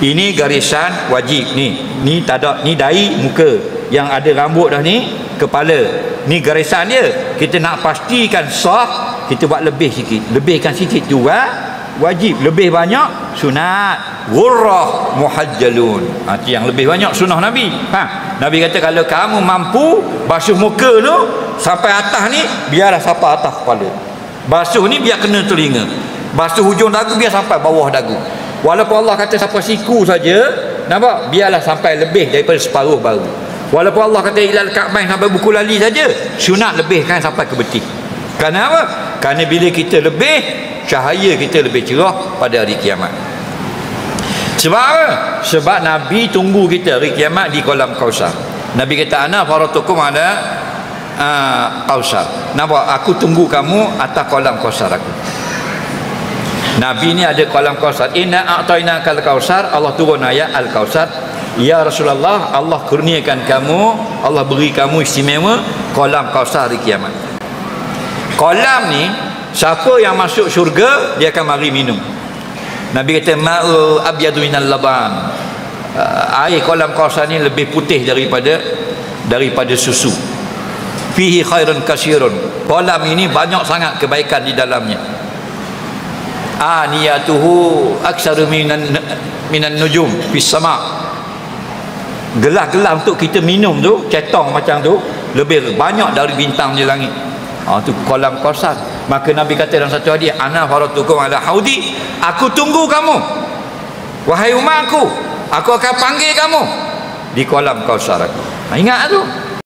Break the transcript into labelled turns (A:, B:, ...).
A: Ini garisan wajib ni. Ni tak ada, ni dahi muka. Yang ada rambut dah ni kepala. Ni garisan dia. Kita nak pastikan sah, kita buat lebih sikit. Lebihkan sikit tu wajib, lebih banyak sunat. Ghurrah muhajjalun. Itu yang lebih banyak sunnah Nabi. Nabi kata kalau kamu mampu basuh muka tu sampai atas ni, biarlah sampai atas kepala. Basuh ni biar kena telinga. Basuh hujung dagu biar sampai bawah dagu. Walaupun Allah kata sampai siku saja, nampak? Biarlah sampai lebih daripada separuh bahu. Walaupun Allah kata ilal ka'bain sampai buku lali saja, sunat lebihkan sampai ke betis. Kerana apa? Kerana bila kita lebih, cahaya kita lebih cerah pada hari kiamat. Sebab apa? Sebab Nabi tunggu kita hari kiamat di kolam Kausar. Nabi kata ana faratukum ada Kausar. Nampak? Aku tunggu kamu atas kolam Kausar aku. Nabi ni ada kolam Kausar. Inna a'tainakal kausar. Allah turun ayat Al-Kausar. Ya Rasulullah, Allah kurniakan kamu, Allah beri kamu istimewa kolam Kausar hari kiamat. Kolam ni, siapa yang masuk syurga dia akan mari minum. Nabi kata ma'u abyadu minal laban. Air kolam Kausar ni lebih putih daripada susu. Fihi khairun katsirun. Kolam ini banyak sangat kebaikan di dalamnya. Aniyatuhu aksaru minan nujum fis sama. Gelas-gelas untuk kita minum tu, cetong macam tu, lebih banyak dari bintang di langit. Tu kolam Kausar. Maka Nabi kata dalam satu hadis, ana faratukum ala haudi, aku tunggu kamu wahai umatku, aku akan panggil kamu di kolam Kausar aku. Ingat tu.